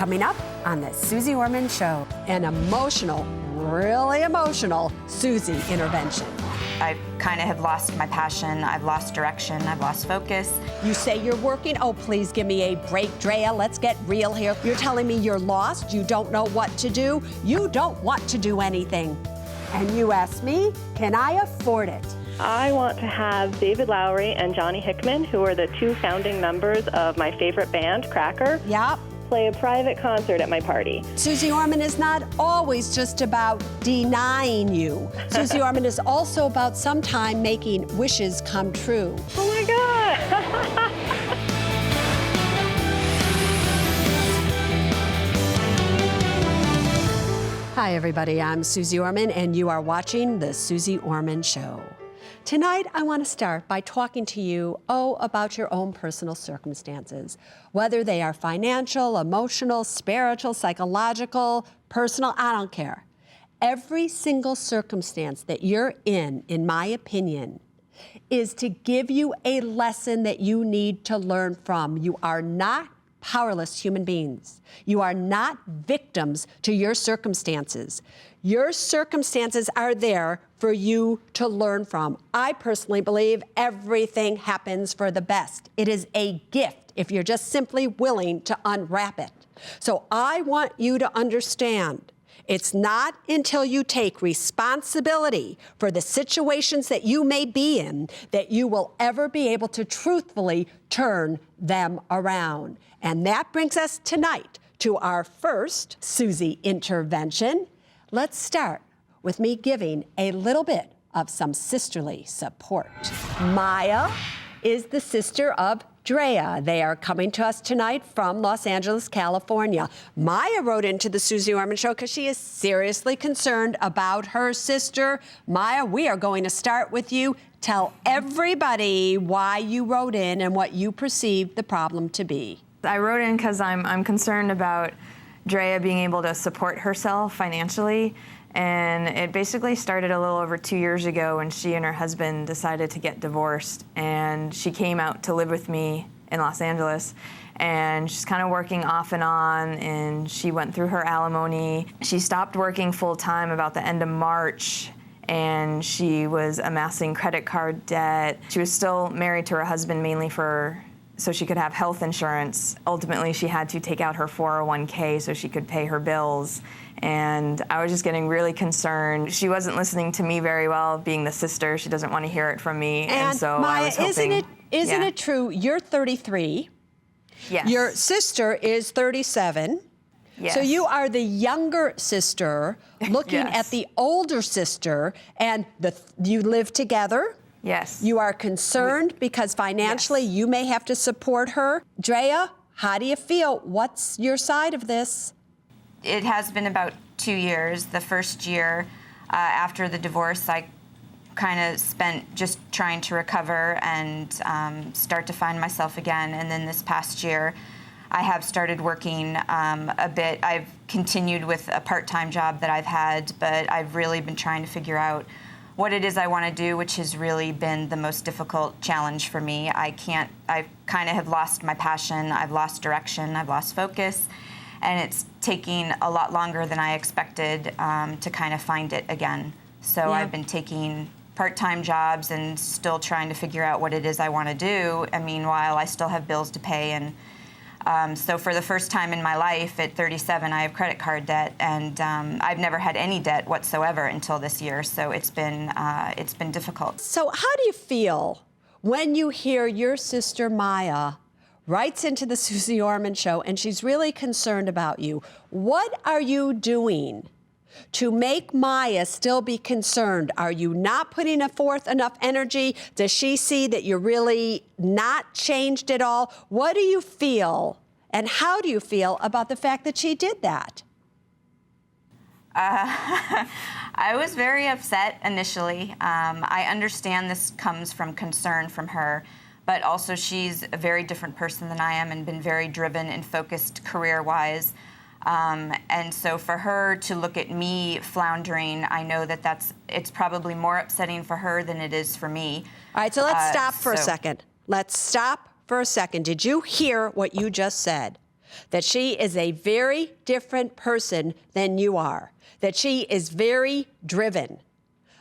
Coming up on the Suze Orman Show, an emotional, really emotional Suze Intervention. I kind of have lost my passion. I've lost direction. I've lost focus. You say you're working. Oh, please give me a break, Drea. Let's get real here. You're telling me you're lost. You don't know what to do. You don't want to do anything. And you ask me, can I afford it? I want to have David Lowery and Johnny Hickman, who are the two founding members of my favorite band, Cracker, Yep. play a private concert at my party. Suze Orman is not always just about denying you. Suze Orman is also about sometime making wishes come true. Oh my God! Hi, everybody. I'm Suze Orman, and you are watching The Suze Orman Show. Tonight, I want to start by talking to you, about your own personal circumstances, whether they are financial, emotional, spiritual, psychological, personal, I don't care. Every single circumstance that you're in my opinion, is to give you a lesson that you need to learn from. You are not powerless human beings. You are not victims to your circumstances. Your circumstances are there for you to learn from. I personally believe everything happens for the best. It is a gift if you're just simply willing to unwrap it. So I want you to understand, it's not until you take responsibility for the situations that you may be in that you will ever be able to truthfully turn them around. And that brings us tonight to our first Suze Intervention. Let's start with me giving a little bit of some sisterly support. Maya is the sister of Drea. They are coming to us tonight from Los Angeles, California. Maya wrote into the Suze Orman Show because she is seriously concerned about her sister. Maya, we are going to start with you. Tell everybody why you wrote in and what you perceived the problem to be. I wrote in because I'm concerned about Drea being able to support herself financially. And it basically started a little over 2 years ago when she and her husband decided to get divorced. And she came out to live with me in Los Angeles. And she's kind of working off and on, and she went through her alimony. She stopped working full-time about the end of March, and she was amassing credit card debt. She was still married to her husband mainly so she could have health insurance. Ultimately, she had to take out her 401k so she could pay her bills. And I was just getting really concerned. She wasn't listening to me very well, being the sister. She doesn't want to hear it from me. And so Maya, I was hoping, isn't it true? You're 33. Yes. Your sister is 37. Yes. So you are the younger sister looking Yes. at the older sister, and you live together. Yes. You are concerned because financially you may have to support her. Drea, how do you feel? What's your side of this? It has been about 2 years. The first year after the divorce, I kind of spent just trying to recover and start to find myself again. And then this past year, I have started working a bit. I've continued with a part-time job that I've had, but I've really been trying to figure out what it is I want to do, which has really been the most difficult challenge for me. I kind of have lost my passion. I've lost direction. I've lost focus. And it's taking a lot longer than I expected to kind of find it again. So I've been taking part-time jobs and still trying to figure out what it is I want to do. And meanwhile, I still have bills to pay. And so for the first time in my life, at 37, I have credit card debt. And I've never had any debt whatsoever until this year. So it's been difficult. So how do you feel when you hear your sister Maya writes into the Suze Orman Show and she's really concerned about you? What are you doing to make Maya still be concerned? Are you not putting forth enough energy? Does she see that you're really not changed at all? What do you feel and how do you feel about the fact that she did that? I was very upset initially. I understand this comes from concern from her, but also she's a very different person than I am and been very driven and focused career-wise. And so for her to look at me floundering, I know that it's probably more upsetting for her than it is for me. All right, so let's stop for a second. Let's stop for a second. Did you hear what you just said? that she is a very different person than you are, that she is very driven.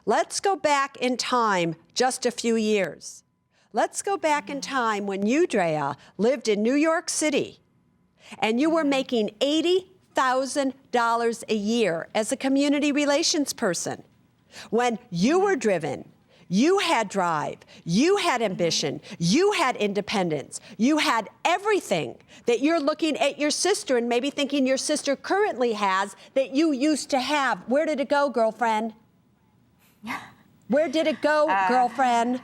Let's go back in time just a few years. Let's go back in time when you, Drea, lived in New York City and you were making $80,000 a year as a community relations person. When you were driven, you had drive, you had ambition, you had independence, you had everything that you're looking at your sister and maybe thinking your sister currently has that you used to have. Where did it go, girlfriend? Where did it go, girlfriend?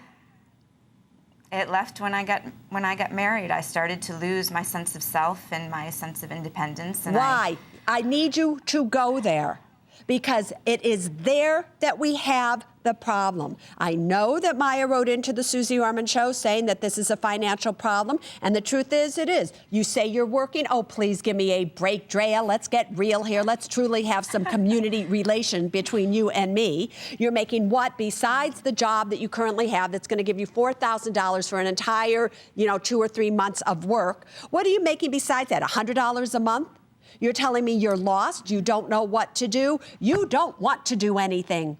It left when I got married. I started to lose my sense of self and my sense of independence. And Why? I need you to go there, because it is there that we have the problem. I know that Maya wrote into the Suze Orman Show saying that this is a financial problem, and the truth is it is. You say you're working. Oh, please give me a break, Drea. Let's get real here. Let's truly have some community relation between you and me. You're making what besides the job that you currently have that's going to give you $4,000 for an entire, 2 or 3 months of work? What are you making besides that? $100 a month? You're telling me you're lost, you don't know what to do. You don't want to do anything.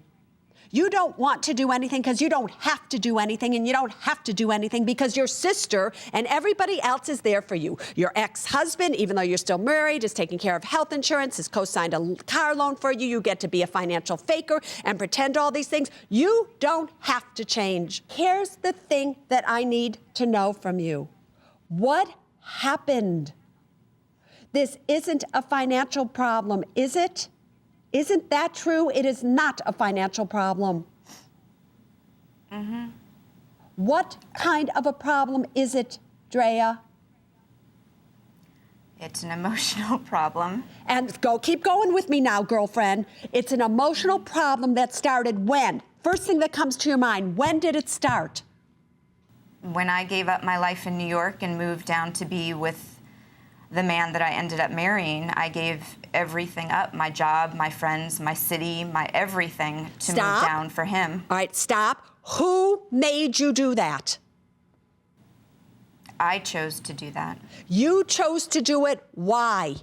You don't want to do anything because you don't have to do anything, and you don't have to do anything because your sister and everybody else is there for you. Your ex-husband, even though you're still married, is taking care of health insurance, has co-signed a car loan for you. You get to be a financial faker and pretend all these things. You don't have to change. Here's the thing that I need to know from you. What happened? This isn't a financial problem, is it? Isn't that true? It is not a financial problem. Mm-hmm. What kind of a problem is it, Drea? It's an emotional problem. And keep going with me now, girlfriend. It's an emotional problem that started when? First thing that comes to your mind, when did it start? When I gave up my life in New York and moved down to be with the man that I ended up marrying, I gave everything up, my job, my friends, my city, my everything to move down for him. All right, stop. Who made you do that? I chose to do that. You chose to do it. Why?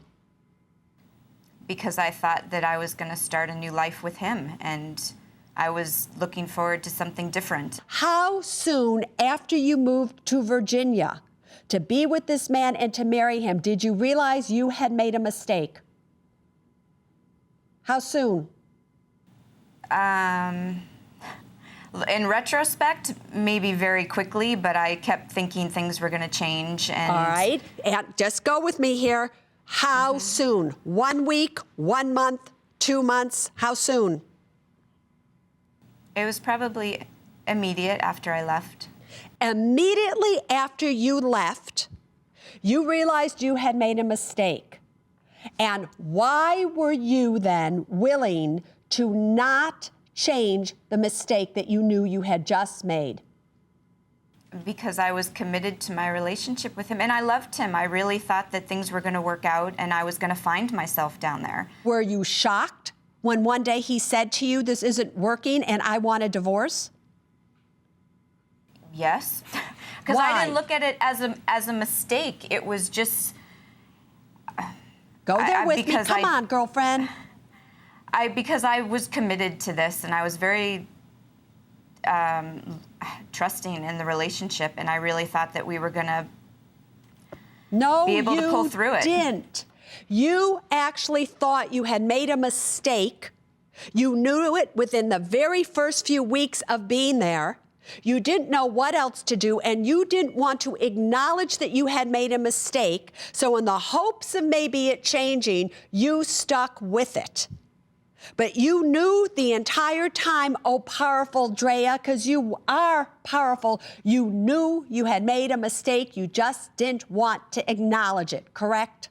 Because I thought that I was going to start a new life with him, and I was looking forward to something different. How soon after you moved to Virginia to be with this man and to marry him did you realize you had made a mistake? How soon? In retrospect, maybe very quickly, but I kept thinking things were going to change. And all right, and just go with me here. How soon? 1 week, 1 month, 2 months? How soon? It was probably immediate after I left. Immediately after you left, you realized you had made a mistake. And why were you then willing to not change the mistake that you knew you had just made? Because I was committed to my relationship with him, and I loved him. I really thought that things were going to work out, and I was going to find myself down there. Were you shocked when one day he said to you, "This isn't working and I want a divorce"? Yes, because I didn't look at it as a mistake. It was just go there with me. Come on, girlfriend. Because I was committed to this, and I was very trusting in the relationship, and I really thought that we were going to be able to pull through it. No, you didn't. You actually thought you had made a mistake. You knew it within the very first few weeks of being there. You didn't know what else to do, and you didn't want to acknowledge that you had made a mistake. So in the hopes of maybe it changing, you stuck with it. But you knew the entire time, oh, powerful Drea, because you are powerful, you knew you had made a mistake. You just didn't want to acknowledge it, correct?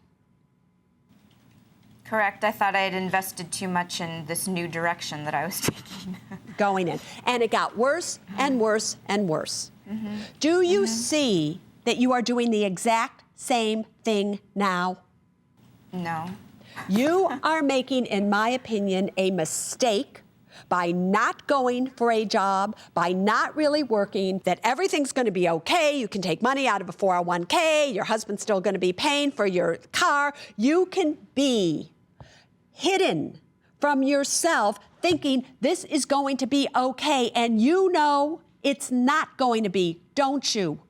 Correct. I thought I had invested too much in this new direction that I was taking. Going in. And it got worse and worse and worse. Mm-hmm. Do you see that you are doing the exact same thing now? No. You are making, in my opinion, a mistake by not going for a job, by not really working, that everything's going to be okay. You can take money out of a 401k. Your husband's still going to be paying for your car. You can be hidden from yourself thinking this is going to be okay, and you know it's not going to be, don't you?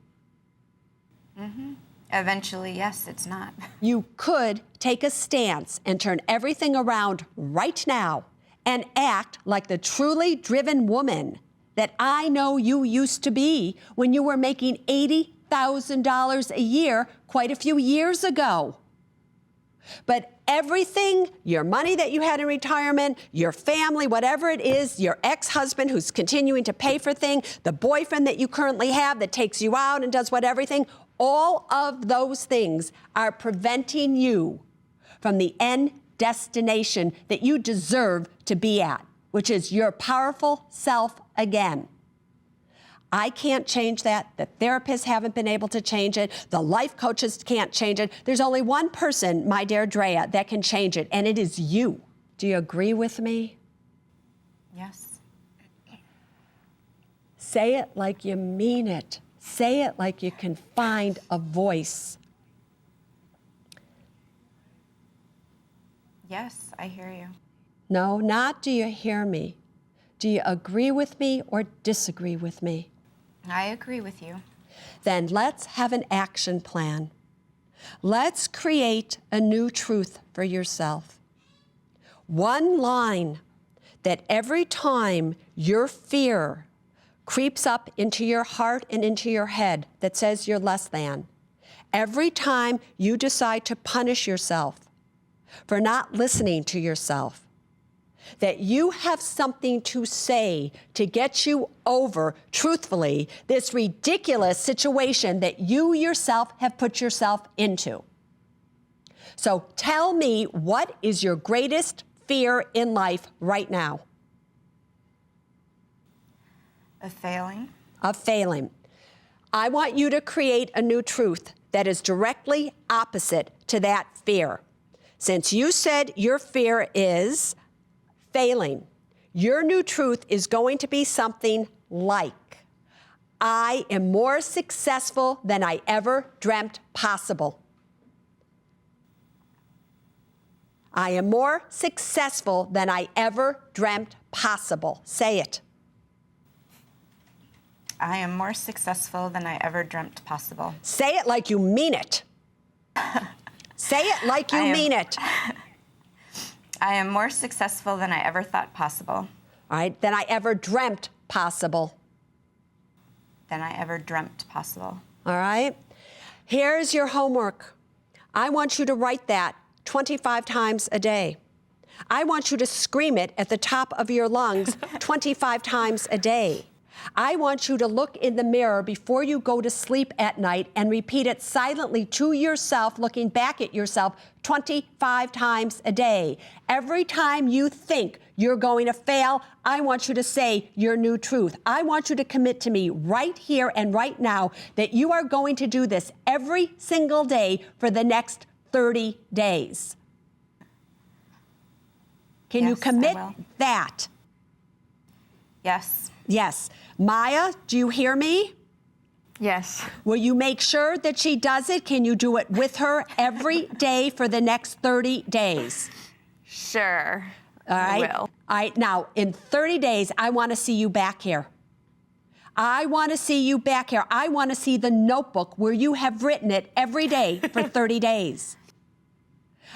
Mm-hmm. Eventually, yes, it's not. You could take a stance and turn everything around right now and act like the truly driven woman that I know you used to be when you were making $80,000 a year quite a few years ago. But everything, your money that you had in retirement, your family, whatever it is, your ex-husband who's continuing to pay for things, the boyfriend that you currently have that takes you out and does everything, all of those things are preventing you from the end destination that you deserve to be at, which is your powerful self again. I can't change that. The therapists haven't been able to change it. The life coaches can't change it. There's only one person, my dear Drea, that can change it, and it is you. Do you agree with me? Yes. Say it like you mean it. Say it like you can find a voice. Yes, I hear you. No, not do you hear me. Do you agree with me or disagree with me? I agree with you. Then let's have an action plan. Let's create a new truth for yourself. One line that every time your fear creeps up into your heart and into your head that says you're less than, every time you decide to punish yourself for not listening to yourself, that you have something to say to get you over, truthfully, this ridiculous situation that you yourself have put yourself into. So tell me, what is your greatest fear in life right now? Of failing. Of failing. I want you to create a new truth that is directly opposite to that fear. Since you said your fear is failing, your new truth is going to be something like, I am more successful than I ever dreamt possible. I am more successful than I ever dreamt possible. Say it. I am more successful than I ever dreamt possible. Say it like you mean it. Say it like you mean it. I am more successful than I ever thought possible. All right, than I ever dreamt possible. Than I ever dreamt possible. All right? Here's your homework. I want you to write that 25 times a day. I want you to scream it at the top of your lungs 25 times a day. I want you to look in the mirror before you go to sleep at night and repeat it silently to yourself, looking back at yourself 25 times a day. Every time you think you're going to fail, I want you to say your new truth. I want you to commit to me right here and right now that you are going to do this every single day for the next 30 days. Can you commit that? Yes. Yes. Maya, do you hear me? Yes. Will you make sure that she does it? Can you do it with her every day for the next 30 days? Sure. All right. I will. All right. Now, in 30 days, I want to see you back here. I want to see you back here. I want to see the notebook where you have written it every day for 30 days.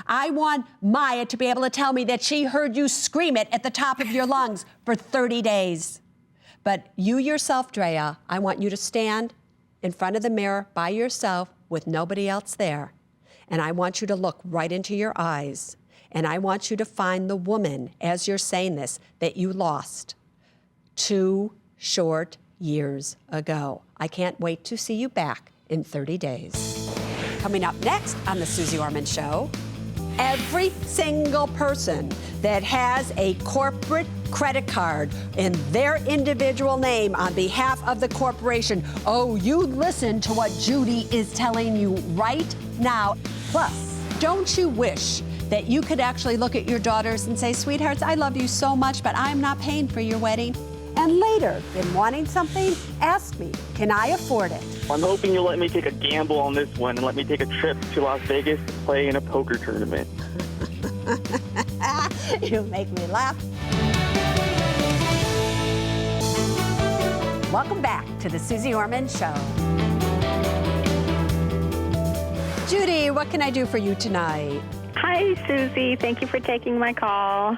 I want Maya to be able to tell me that she heard you scream it at the top of your lungs for 30 days. But you yourself, Drea, I want you to stand in front of the mirror by yourself with nobody else there. And I want you to look right into your eyes. And I want you to find the woman, as you're saying this, that you lost 2 short years ago. I can't wait to see you back in 30 days. Coming up next on the Suze Orman Show, every single person that has a corporate credit card in their individual name on behalf of the corporation. Oh, you listen to what Judy is telling you right now. Plus, don't you wish that you could actually look at your daughters and say, sweethearts, I love you so much, but I'm not paying for your wedding? And later, in wanting something, ask me, can I afford it? I'm hoping you'll let me take a gamble on this one and let me take a trip to Las Vegas to play in a poker tournament. You make me laugh. Welcome back to the Suze Orman Show. Judy, what can I do for you tonight? Hi, Susie. Thank you for taking my call.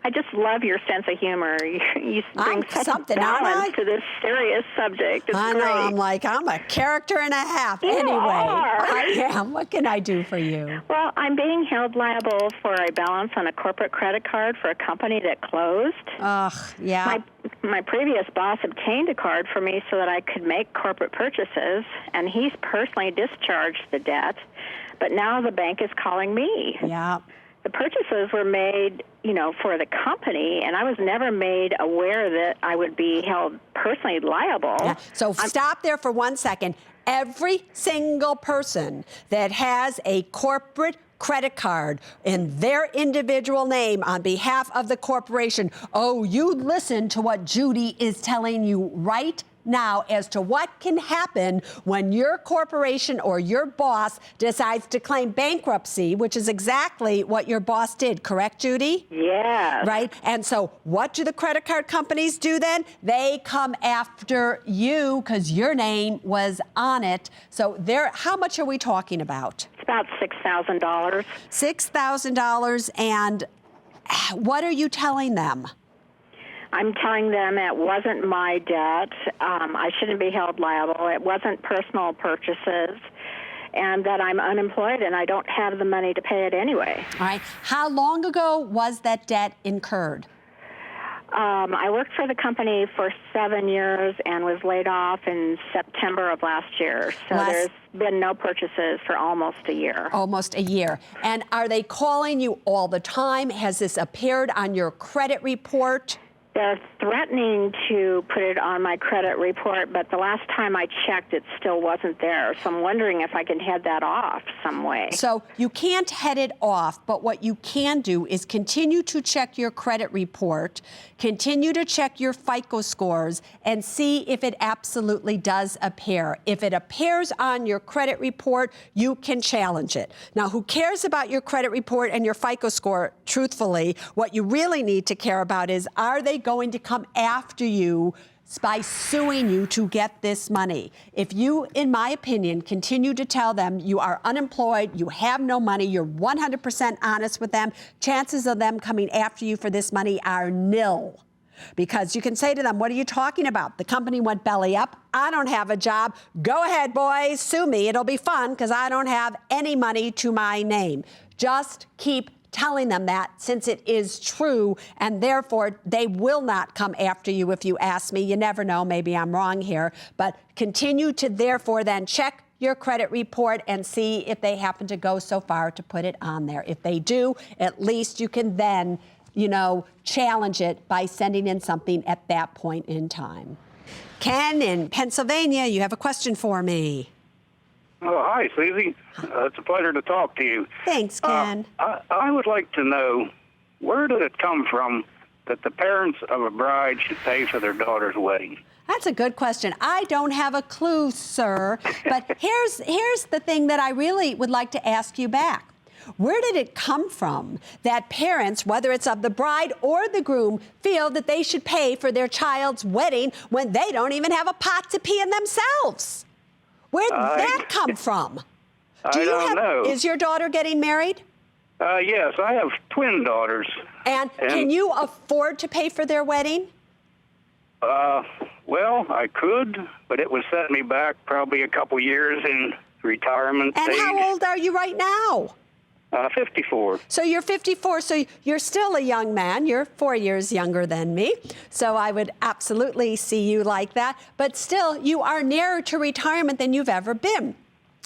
I just love your sense of humor. You bring such something, balance to this serious subject. It's I know, great. I'm a character and a half. You Anyway, are. I am. What can I do for you? Well, I'm being held liable for a balance on a corporate credit card for a company that closed. Ugh, yeah. My previous boss obtained a card for me so that I could make corporate purchases, and he's personally discharged the debt. But now the bank is calling me. Yeah. The purchases were made, for the company, and I was never made aware that I would be held personally liable. Yeah. So stop there for 1 second. Every single person that has a corporate credit card in their individual name on behalf of the corporation, you listen to what Judy is telling you right now as to what can happen when your corporation or your boss decides to claim bankruptcy, which is exactly what your boss did, correct, Judy? Yes. Right? And so what do the credit card companies do then? They come after you because your name was on it. So how much are we talking about? It's about $6,000. $6,000. And what are you telling them? I'm telling them it wasn't my debt. I shouldn't be held liable. It wasn't personal purchases, and that I'm unemployed and I don't have the money to pay it anyway. All right. How long ago was that debt incurred? I worked for the company for 7 years and was laid off in September of last year. So there's been no purchases for almost a year. Almost a year. And are they calling you all the time? Has this appeared on your credit report? They're threatening to put it on my credit report, but the last time I checked, it still wasn't there. So I'm wondering if I can head that off some way. So you can't head it off, but what you can do is continue to check your credit report, continue to check your FICO scores, and see if it absolutely does appear. If it appears on your credit report, you can challenge it. Now, who cares about your credit report and your FICO score? Truthfully, what you really need to care about is, are they going to come after you by suing you to get this money? If you, in my opinion, continue to tell them you are unemployed, you have no money, you're 100% honest with them, chances of them coming after you for this money are nil. Because you can say to them, what are you talking about? The company went belly up. I don't have a job. Go ahead, boys, sue me. It'll be fun because I don't have any money to my name. Just keep telling them that, since it is true, and therefore they will not come after you if you ask me. You never know, maybe I'm wrong here, but continue to therefore then check your credit report and see if they happen to go so far to put it on there. If they do, at least you can then, challenge it by sending in something at that point in time. Ken in Pennsylvania, you have a question for me. Oh, hi, Susie. It's a pleasure to talk to you. Thanks, Ken. I would like to know, where did it come from that the parents of a bride should pay for their daughter's wedding? That's a good question. I don't have a clue, sir. But here's the thing that I really would like to ask you back. Where did it come from that parents, whether it's of the bride or the groom, feel that they should pay for their child's wedding when they don't even have a pot to pee in themselves? Where'd that come from? I don't know. Is your daughter getting married? Yes, I have twin daughters. And can you afford to pay for their wedding? Well, I could, but it would set me back probably a couple years in retirement And stage. how old are you right now? 54. So you're 54, so you're still a young man. You're 4 years younger than me. So I would absolutely see you like that. But still, you are nearer to retirement than you've ever been.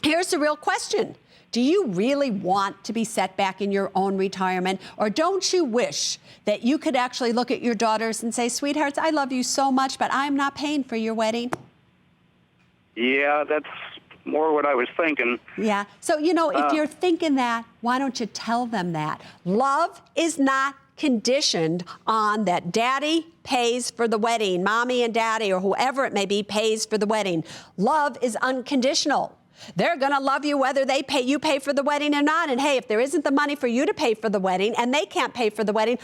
Here's the real question. Do you really want to be set back in your own retirement? Or don't you wish that you could actually look at your daughters and say, sweethearts, I love you so much, but I'm not paying for your wedding? Yeah, more what I was thinking. Yeah. So, if you're thinking that, why don't you tell them that? Love is not conditioned on that daddy pays for the wedding, mommy and daddy, or whoever it may be pays for the wedding. Love is unconditional. They're going to love you whether you pay for the wedding or not. And hey, if there isn't the money for you to pay for the wedding and they can't pay for the wedding,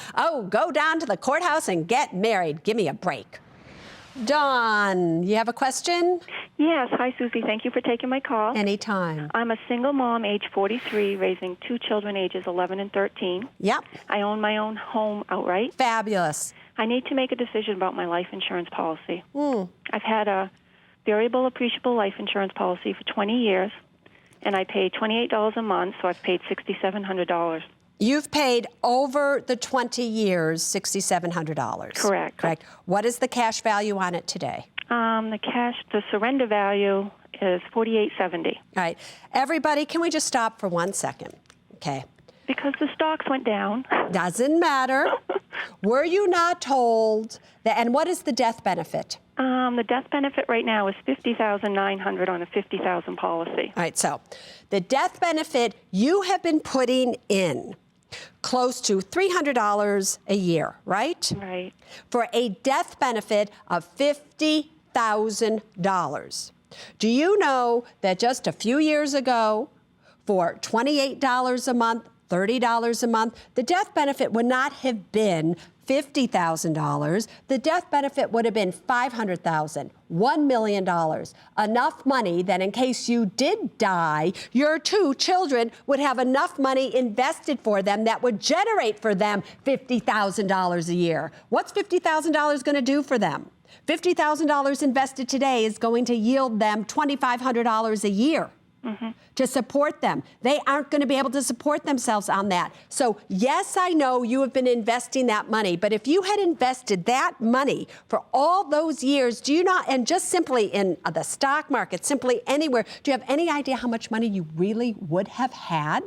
go down to the courthouse and get married. Give me a break. Dawn, you have a question? Yes. Hi, Susie. Thank you for taking my call. Anytime. I'm a single mom, age 43, raising 2 children, ages 11 and 13. Yep. I own my own home outright. Fabulous. I need to make a decision about my life insurance policy. I've had a variable appreciable life insurance policy for 20 years, and I pay $28 a month, so I've paid $6,700. You've paid over the 20 years $6,700. Correct. What is the cash value on it today? The surrender value is $48.70. All right. Everybody, can we just stop for 1 second? Okay. Because the stocks went down. Doesn't matter. Were you not told that, and what is the death benefit? The death benefit right now is $50,900 on a $50,000 policy. All right, so the death benefit you have been putting in close to $300 a year, right? Right. For a death benefit of $50,000. Do you know that just a few years ago, for $28 a month, $30 a month, the death benefit would not have been $50,000. The death benefit would have been $500,000, $1 million. Enough money that in case you did die, your 2 children would have enough money invested for them that would generate for them $50,000 a year. What's $50,000 going to do for them? $50,000 invested today is going to yield them $2,500 a year. To support them. They aren't going to be able to support themselves on that. So yes, I know you have been investing that money, but if you had invested that money for all those years, do you not, and just simply in the stock market, simply anywhere, do you have any idea how much money you really would have had?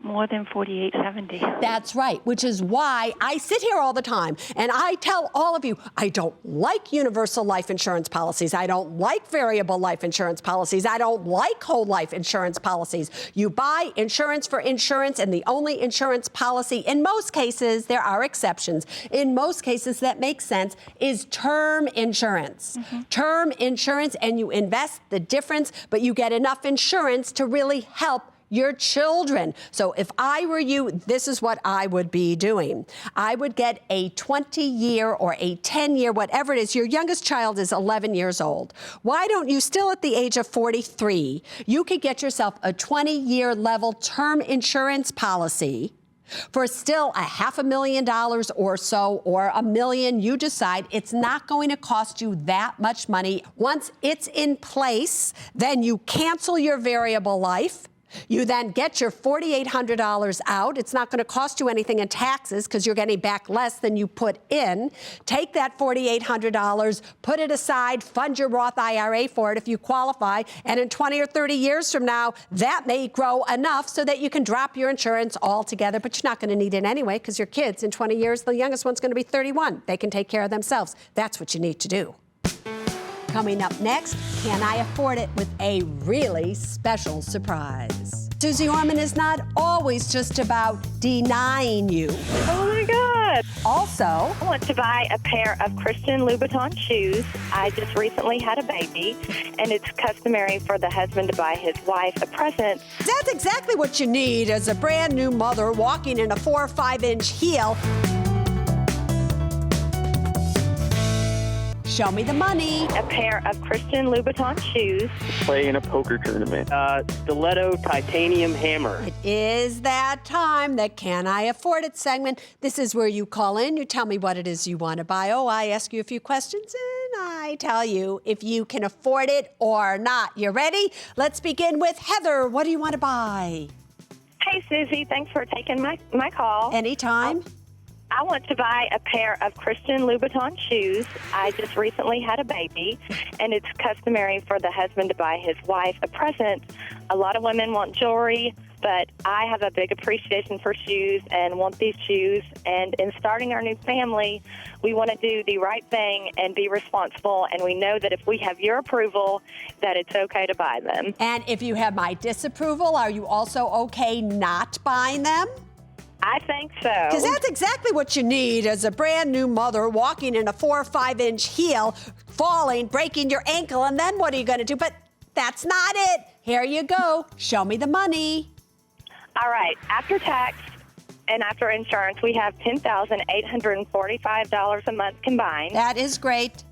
More than $48.70. That's right, which is why I sit here all the time and I tell all of you, I don't like universal life insurance policies. I don't like variable life insurance policies. I don't like whole life insurance policies. You buy insurance for insurance, and the only insurance policy, in most cases, there are exceptions, in most cases that makes sense, is term insurance. Term insurance, and you invest the difference, but you get enough insurance to really help your children. So if I were you, this is what I would be doing. I would get a 20-year or a 10-year, whatever it is. Your youngest child is 11 years old. Why don't you, still at the age of 43, you could get yourself a 20-year level term insurance policy for still $500,000 or so, or $1 million. You decide. It's not going to cost you that much money. Once it's in place, then you cancel your variable life. You then get your $4,800 out. It's not going to cost you anything in taxes because you're getting back less than you put in. Take that $4,800, put it aside, fund your Roth IRA for it if you qualify, and in 20 or 30 years from now, that may grow enough so that you can drop your insurance altogether, but you're not going to need it anyway because your kids in 20 years, the youngest one's going to be 31. They can take care of themselves. That's what you need to do. Coming up next, can I afford it, with a really special surprise. Suze Orman is not always just about denying you. Oh my God. Also, I want to buy a pair of Christian Louboutin shoes. I just recently had a baby, and it's customary for the husband to buy his wife a present. that's exactly what you need as a brand new mother walking in a 4 or 5 inch heel. Show me the money. A pair of Christian Louboutin shoes. Play in a poker tournament. Stiletto titanium hammer. It is that time, the Can I Afford It segment. This is where you call in, you tell me what it is you want to buy. I ask you a few questions, and I tell you if you can afford it or not. You ready? Let's begin with Heather. What do you want to buy? Hey, Susie, thanks for taking my call. Anytime. I want to buy a pair of Christian Louboutin shoes. I just recently had a baby, and it's customary for the husband to buy his wife a present. A lot of women want jewelry. but I have a big appreciation for shoes and want these shoes. And in starting our new family, we want to do the right thing and be responsible. And we know that if we have your approval, that it's okay to buy them. And if you have my disapproval, are you also okay not buying them? I think so. Because that's exactly what you need as a brand new mother walking in a 4 or 5 inch heel, falling, breaking your ankle, and then what are you going to do? But that's not it. Here you go. Show me the money. All right. After tax and after insurance, we have $10,845 a month combined. That is great.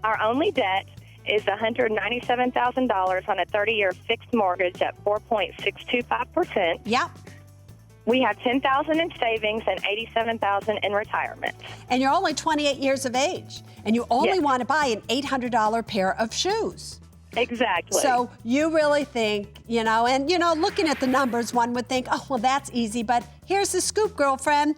Our only debt is $197,000 on a 30-year fixed mortgage at 4.625%. Yep. We have $10,000 in savings and $87,000 in retirement. And you're only 28 years of age, and you only Yes. want to buy an $800 pair of shoes. Exactly. So you really think, and looking at the numbers, one would think, oh, well, that's easy. But here's the scoop, girlfriend.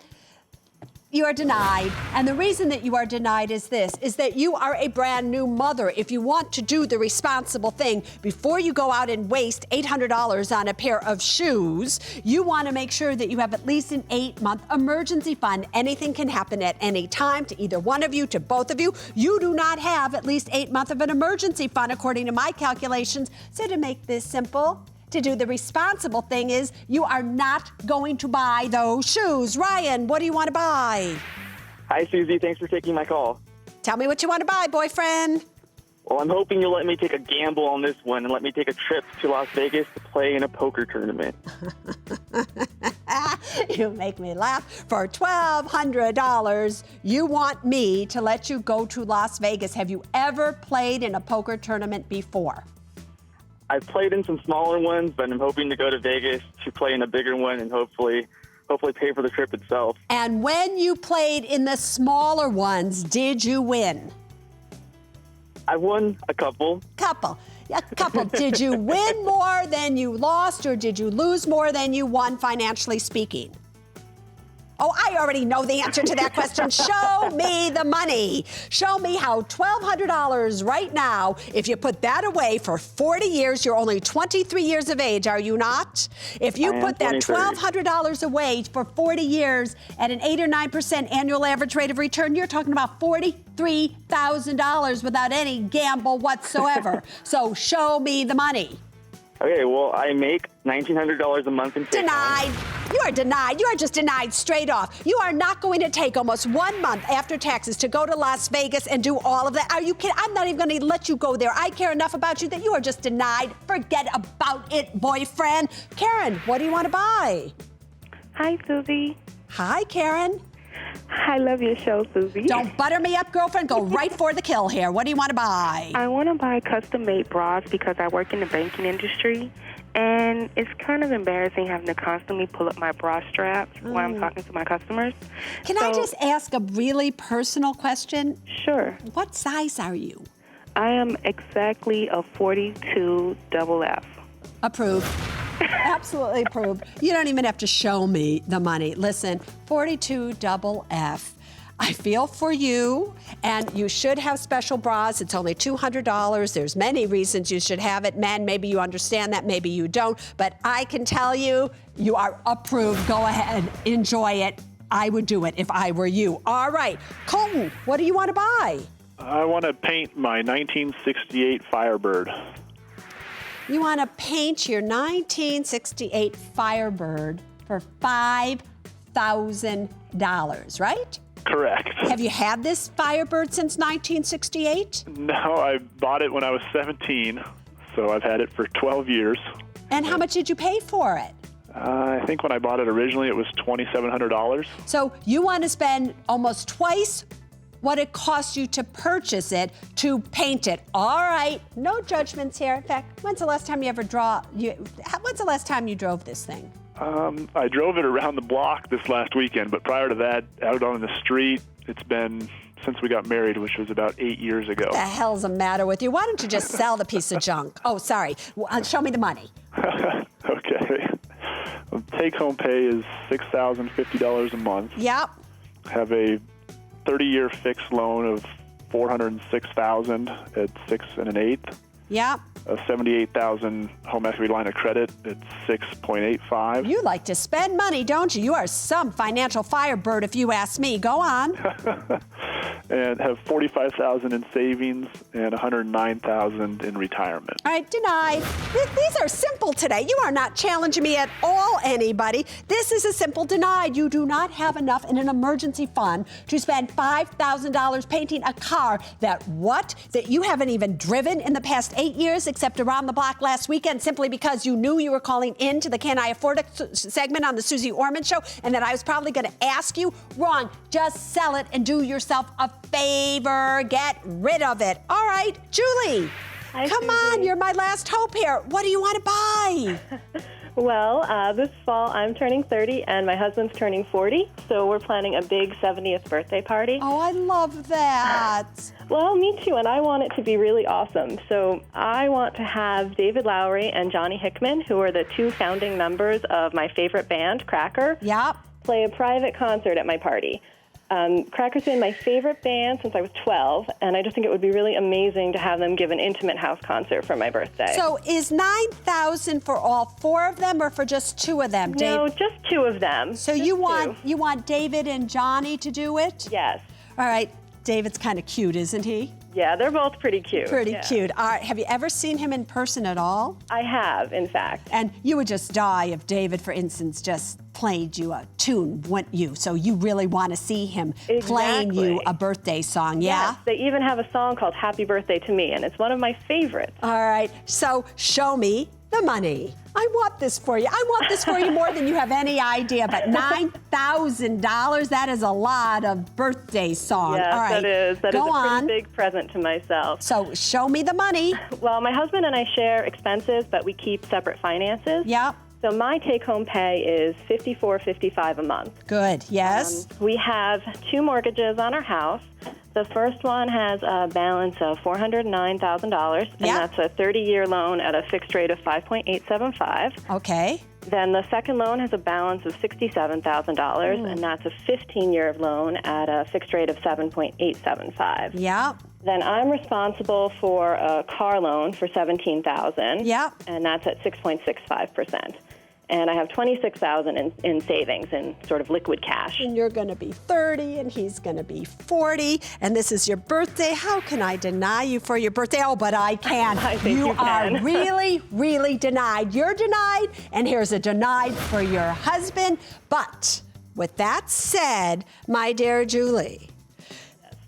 You are denied. And the reason that you are denied is that you are a brand new mother. If you want to do the responsible thing, before you go out and waste $800 on a pair of shoes, you want to make sure that you have at least an 8-month emergency fund. Anything can happen at any time to either one of you, to both of you. You do not have at least 8 months of an emergency fund, according to my calculations. So to make this simple, to do the responsible thing is you are not going to buy those shoes. Ryan, what do you want to buy? Hi, Susie. Thanks for taking my call. Tell me what you want to buy, boyfriend. Well, I'm hoping you'll let me take a gamble on this one and let me take a trip to Las Vegas to play in a poker tournament. You make me laugh. For $1,200, you want me to let you go to Las Vegas. Have you ever played in a poker tournament before? I've played in some smaller ones, but I'm hoping to go to Vegas to play in a bigger one and hopefully pay for the trip itself. And when you played in the smaller ones, did you win? I won a couple. A couple. Did you win more than you lost, or did you lose more than you won, financially speaking? Oh, I already know the answer to that question. Show me the money. Show me how $1,200 right now, if you put that away for 40 years, you're only 23 years of age, are you not? If you put that $1,200 away for 40 years at an 8 or 9% annual average rate of return, you're talking about $43,000 without any gamble whatsoever. So show me the money. Okay, well, I make $1,900 a month in take Denied. You are denied. You are just denied straight off. You are not going to take almost 1 month after taxes to go to Las Vegas and do all of that. Are you kidding? I'm not even going to let you go there. I care enough about you that you are just denied. Forget about it, boyfriend. Karen, what do you want to buy? Hi, Susie. Hi, Karen. I love your show, Susie. Don't butter me up, girlfriend. Go right for the kill here. What do you want to buy? I want to buy custom-made bras because I work in the banking industry, and it's kind of embarrassing having to constantly pull up my bra straps while I'm talking to my customers. Can I just ask a really personal question? Sure. What size are you? I am exactly a 42 double F. Approved. Absolutely approved. You don't even have to show me the money. Listen, 42 double F. I feel for you, and you should have special bras. It's only $200. There's many reasons you should have it. Men, maybe you understand that, maybe you don't. But I can tell you, you are approved. Go ahead, enjoy it. I would do it if I were you. All right, Colton, what do you want to buy? I want to paint my 1968 Firebird. You want to paint your 1968 Firebird for $5,000, right? Correct. Have you had this Firebird since 1968? No, I bought it when I was 17, so I've had it for 12 years. And how much did you pay for it? I think when I bought it originally, it was $2,700. So you want to spend almost twice what it costs you to purchase it to paint it. All right, no judgments here. In fact, when's the last time you drove this thing? I drove it around the block this last weekend, but prior to that, out on the street, it's been since we got married, which was about 8 years ago. What the hell's the matter with you? Why don't you just sell the piece of junk? Oh, sorry. Show me the money. Okay. Well, take-home pay is $6,050 a month. Yep. Have a 30-year fixed loan of $406,000 at 6 1/8. Yep. A $78,000 home equity line of credit. It's 6.85. You like to spend money, don't you? You are some financial firebird, if you ask me. Go on. And have $45,000 in savings and $109,000 in retirement. All right, denied. These are simple today. You are not challenging me at all, anybody. This is a simple denied. You do not have enough in an emergency fund to spend $5,000 painting a car that you haven't even driven in the past 8 years, except around the block last weekend, simply because you knew you were calling into the Can I Afford It segment on the Suze Orman Show, and that I was probably going to ask you. Wrong. Just sell it and do yourself a favor. Get rid of it. All right, Julie. Hi, come Suze. on, you're my last hope here. What do you want to buy? Well, this fall I'm turning 30 and my husband's turning 40, so we're planning a big 70th birthday party. Oh, I love that. Well, me too, and I want it to be really awesome. So I want to have David Lowery and Johnny Hickman, who are the two founding members of my favorite band, Cracker, play a private concert at my party. Cracker's been my favorite band since I was 12, and I just think it would be really amazing to have them give an intimate house concert for my birthday. So is $9,000 for all four of them, or for just two of them, Dave? No, just two of them. So just you want David and Johnny to do it? Yes. All right. David's kind of cute, isn't he? Yeah, they're both pretty cute. Pretty yeah. cute. All right. Have you ever seen him in person at all? I have, in fact. And you would just die if David, for instance, just played you a tune, wouldn't you? So you really want to see him playing you a birthday song, yeah? Yes, they even have a song called Happy Birthday to Me, and it's one of my favorites. All right. So show me the money. I want this for you. I want this for you more than you have any idea. But $9,000, that is a lot of birthday songs. Yes, all right. that is. That Go is a on. pretty big present to myself. So show me the money. Well, my husband and I share expenses, but we keep separate finances. Yep. So my take-home pay is $54.55 a month. Good. Yes. We have two mortgages on our house. The first one has a balance of $409,000, and that's a 30-year loan at a fixed rate of 5.875. Okay. Then the second loan has a balance of $67,000, and that's a 15-year loan at a fixed rate of 7.875. Yeah. Then I'm responsible for a car loan for $17,000. Yeah. And that's at 6.65%. And I have $26,000 in savings in sort of liquid cash. And you're going to be 30, and he's going to be 40, and this is your birthday. How can I deny you for your birthday? Oh, but I can. I think you can. are really, really denied. You're denied, and here's a denied for your husband. But with that said, my dear Julie,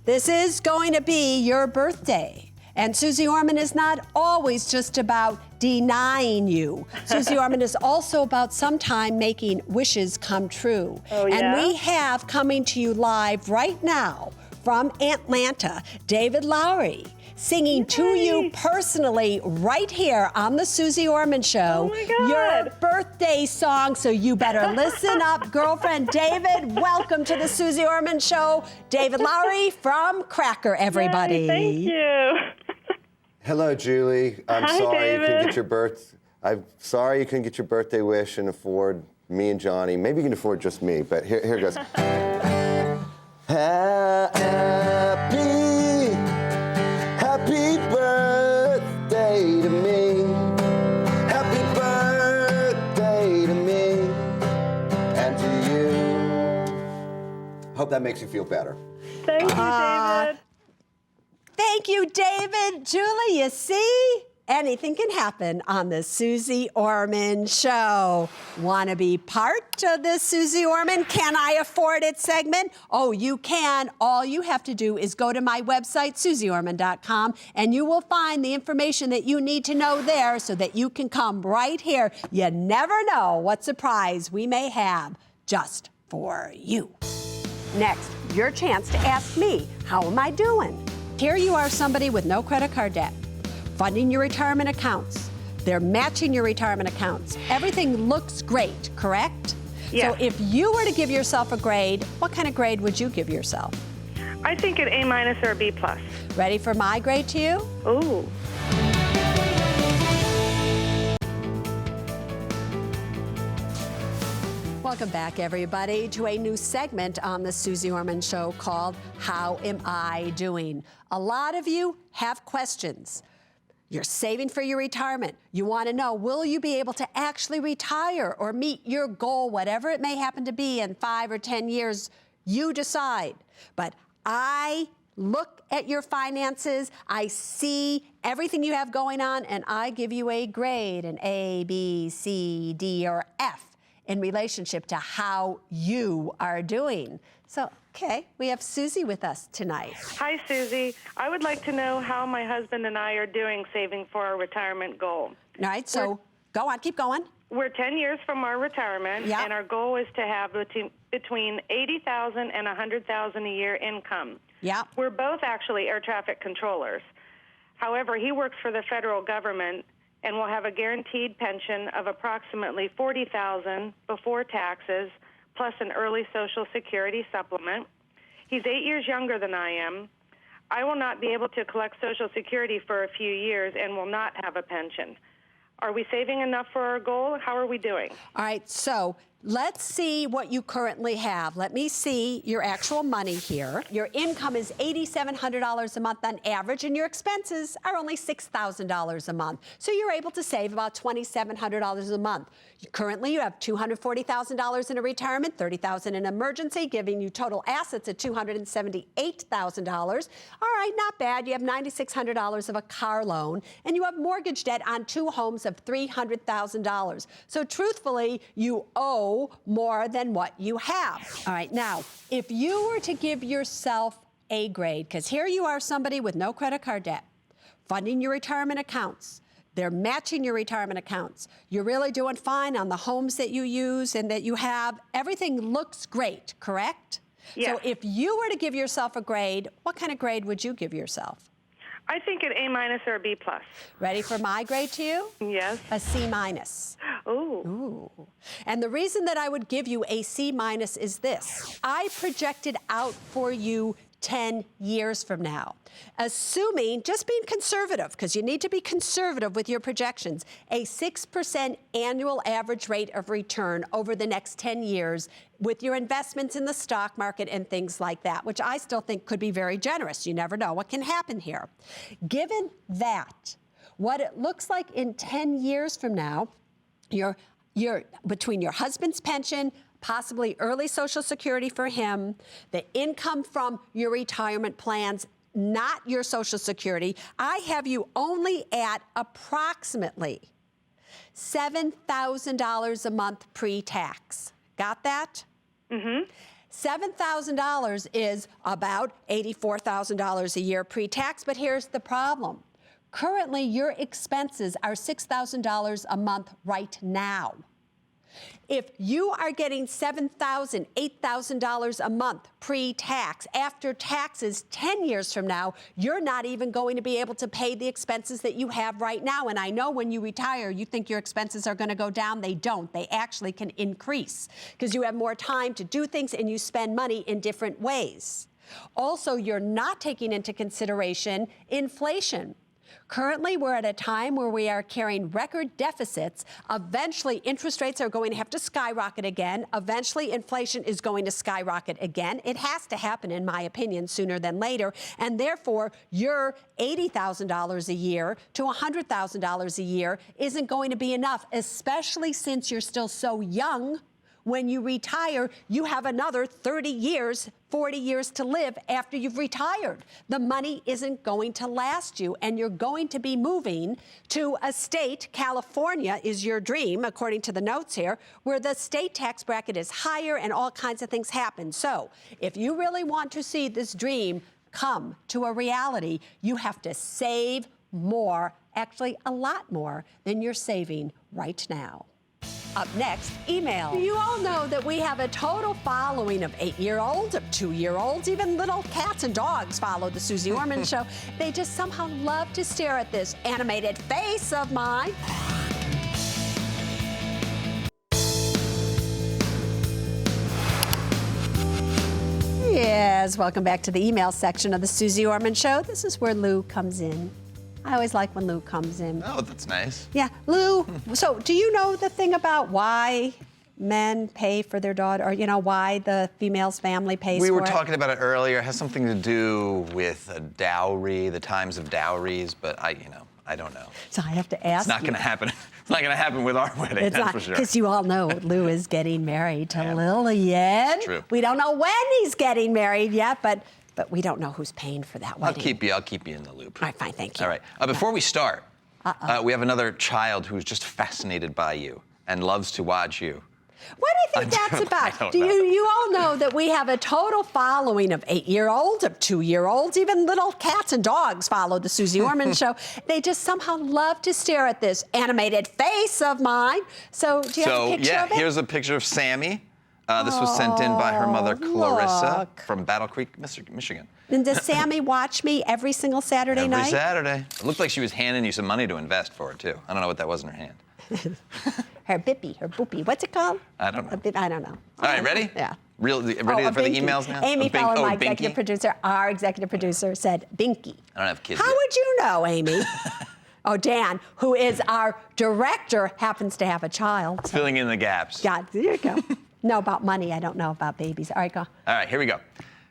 this is going to be your birthday. And Suze Orman is not always just about denying you. Suze Orman is also about sometime making wishes come true. Oh, yeah? And we have coming to you live right now from Atlanta, David Lowery, singing to you personally right here on the Suze Orman Show. Oh my God. Your birthday song, so you better listen up, girlfriend. David, welcome to the Suze Orman Show. David Lowery from Cracker, everybody. Yay, thank you. Hello, Julie. I'm Hi, sorry David. you couldn't get your I'm sorry you couldn't get your birthday wish and afford me and Johnny. Maybe you can afford just me, but here it goes. Happy birthday to me. Happy birthday to me and to you. Hope that makes you feel better. Thank you, David. Thank you, David. Julie, you see? Anything can happen on the Suze Orman Show. Want to be part of the Suze Orman Can I Afford It segment? Oh, you can. All you have to do is go to my website, SuzeOrman.com, and you will find the information that you need to know there so that you can come right here. You never know what surprise we may have just for you. Next, your chance to ask me, how am I doing? Here you are, somebody with no credit card debt, funding your retirement accounts. They're matching your retirement accounts. Everything looks great, correct? Yeah. So if you were to give yourself a grade, what kind of grade would you give yourself? I think an A- or a B+. Ready for my grade to you? Ooh. Welcome back, everybody, to a new segment on the Suze Orman Show called How Am I Doing? A lot of you have questions. You're saving for your retirement. You want to know, will you be able to actually retire or meet your goal, whatever it may happen to be in 5 or 10 years? You decide. But I look at your finances, I see everything you have going on, and I give you a grade, an A, B, C, D, or F in relationship to how you are doing. So, okay, we have Suze with us tonight. Hi, Suze. I would like to know how my husband and I are doing saving for our retirement goal. All right, so go on, keep going. We're 10 years from our retirement, Yep. and our goal is to have between $80,000 and $100,000 a year income. Yeah. We're both actually air traffic controllers. However, he works for the federal government and will have a guaranteed pension of approximately $40,000 before taxes, plus an early Social Security supplement. He's 8 years younger than I am. I will not be able to collect Social Security for a few years and will not have a pension. Are we saving enough for our goal? How are we doing? All right, so let's see what you currently have. Let me see your actual money here. Your income is $8,700 a month on average, and your expenses are only $6,000 a month. So you're able to save about $2,700 a month. Currently, you have $240,000 in a retirement, $30,000 in an emergency, giving you total assets at $278,000. All right, not bad. You have $9,600 of a car loan, and you have mortgage debt on 2 homes of $300,000. So truthfully, you owe more than what you have. All right, now, if you were to give yourself a grade, because here you are, somebody with no credit card debt, funding your retirement accounts, they're matching your retirement accounts. You're really doing fine on the homes that you use and that you have. Everything looks great, correct? Yes. So if you were to give yourself a grade, what kind of grade would you give yourself? I think an A- or a B+. Ready for my grade to you? Yes. A C-. Ooh. And the reason that I would give you a C- is this. I projected out for you 10 years from now, assuming, just being conservative, because you need to be conservative with your projections, a 6% annual average rate of return over the next 10 years with your investments in the stock market and things like that, which I still think could be very generous. You never know what can happen here. Given that, what it looks like in 10 years from now, you're between your husband's pension, possibly early Social Security for him, the income from your retirement plans, not your Social Security, I have you only at approximately $7,000 a month pre-tax. Got that? Mm-hmm. $7,000 is about $84,000 a year pre-tax, but here's the problem. Currently, your expenses are $6,000 a month right now. If you are getting $7,000, $8,000 a month pre-tax, after taxes 10 years from now, you're not even going to be able to pay the expenses that you have right now. And I know when you retire, you think your expenses are going to go down. They don't. They actually can increase because you have more time to do things and you spend money in different ways. Also, you're not taking into consideration inflation. Currently, we're at a time where we are carrying record deficits. Eventually, interest rates are going to have to skyrocket again. Eventually, inflation is going to skyrocket again. It has to happen, in my opinion, sooner than later. And therefore, your $80,000 a year to $100,000 a year isn't going to be enough, especially since you're still so young. When you retire, you have another 30 years, 40 years to live after you've retired. The money isn't going to last you, and you're going to be moving to a state, California is your dream, according to the notes here, where the state tax bracket is higher and all kinds of things happen. So if you really want to see this dream come to a reality, you have to save more, actually a lot more than you're saving right now. Up next, email. You all know that we have a total following of 8-year-olds, of 2-year-olds, even little cats and dogs follow the Suze Orman Show. They just somehow love to stare at this animated face of mine. Yes, welcome back to the email section of the Suze Orman Show. This is where Lou comes in. I always like when Lou comes in. Oh, that's nice. Yeah, Lou, so do you know the thing about why men pay for their daughter, or, why the female's family pays for it? We were talking about it earlier. It has something to do with a dowry, the times of dowries, but I I don't know. So I have to ask It's not going to happen. It's not going to happen with our wedding, It's that's not, for sure. because you all know Lou is getting married to Lillian. True. We don't know when he's getting married yet, but we don't know who's paying for that I'll wedding. keep you in the loop. All right, fine, thank you. All right. Before we start, we have another child who's just fascinated by you and loves to watch you. What do you think that's about? You all know that we have a total following of 8-year-olds, of 2-year-olds, even little cats and dogs follow the Suze Orman show. They just somehow love to stare at this animated face of mine. So do you have a picture of it? Here's a picture of Sammy. This was sent in by her mother, Clarissa, from Battle Creek, Michigan. And does Sammy watch me every single Saturday night? Every Saturday. It looked like she was handing you some money to invest for it, too. I don't know what that was in her hand. Her bippy, her boopy. What's it called? I don't know. I don't know. All right, ready? Yeah. Ready for the emails now? Amy Fallon, my Binky? executive producer, our executive producer, said Binky. I don't have kids How yet. would you know, Amy? Oh, Dan, who is our director, happens to have a child. So. Filling in the gaps. Yeah, there you go. No, about money. I don't know about babies. All right, go. All right, here we go.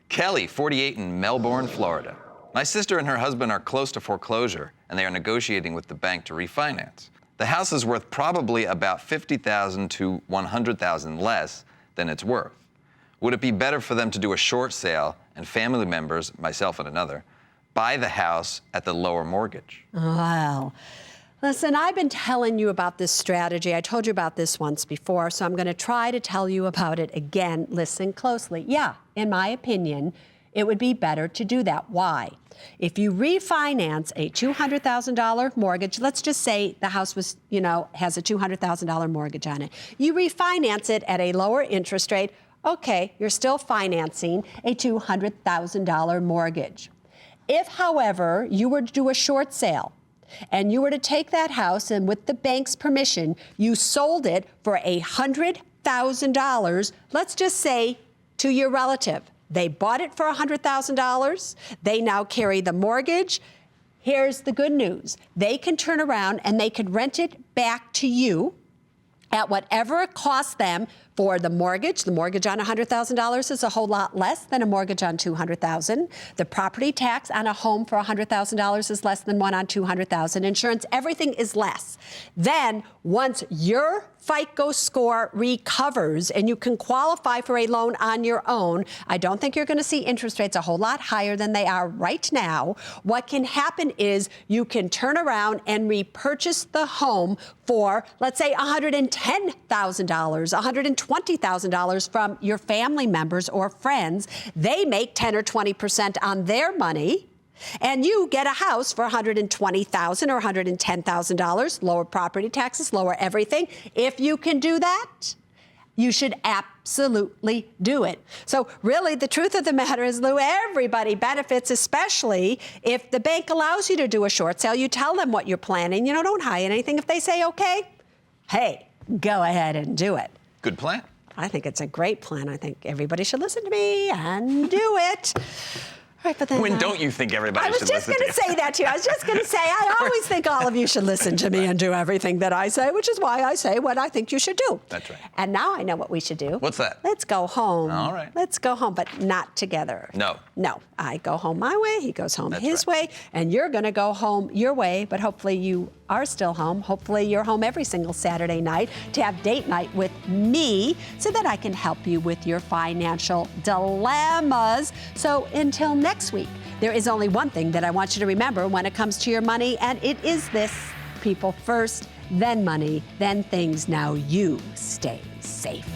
Kelly, 48, in Melbourne, Florida. My sister and her husband are close to foreclosure, and they are negotiating with the bank to refinance. The house is worth probably about $50,000 to $100,000 less than it's worth. Would it be better for them to do a short sale and family members, myself and another, buy the house at the lower mortgage? Well, listen, I've been telling you about this strategy. I told you about this once before, so I'm going to try to tell you about it again. Listen closely. Yeah, in my opinion, it would be better to do that. Why? If you refinance a $200,000 mortgage, let's just say the house was, has a $200,000 mortgage on it. You refinance it at a lower interest rate. Okay, you're still financing a $200,000 mortgage. If, however, you were to do a short sale and you were to take that house and with the bank's permission, you sold it for $100,000, let's just say to your relative. They bought it for $100,000. They now carry the mortgage. Here's the good news. They can turn around and they could rent it back to you at whatever it costs them for the mortgage. The mortgage on $100,000 is a whole lot less than a mortgage on $200,000. The property tax on a home for $100,000 is less than one on $200,000. Insurance, everything is less. Then once your FICO score recovers and you can qualify for a loan on your own, I don't think you're going to see interest rates a whole lot higher than they are right now. What can happen is you can turn around and repurchase the home for, let's say, $110,000, $120,000 from your family members or friends. They make 10 or 20% on their money. And you get a house for $120,000 or $110,000, lower property taxes, lower everything. If you can do that, you should absolutely do it. So really, the truth of the matter is, Lou, everybody benefits, especially if the bank allows you to do a short sale. You tell them what you're planning. Don't hide anything. If they say, okay, hey, go ahead and do it. Good plan. I think it's a great plan. I think everybody should listen to me and do it. Right, but then, when don't you think everybody should listen to you? I was just going to say that to you. I was just going to say, I always think all of you should listen to me and do everything that I say, which is why I say what I think you should do. That's right. And now I know what we should do. What's that? Let's go home. All right. Let's go home, but not together. No. No. I go home my way, he goes home That's his right. way, and you're going to go home your way, but hopefully you are still home. Hopefully you're home every single Saturday night to have date night with me so that I can help you with your financial dilemmas. So until next week, there is only one thing that I want you to remember when it comes to your money, and it is this: people first, then money, then things. Now you stay safe.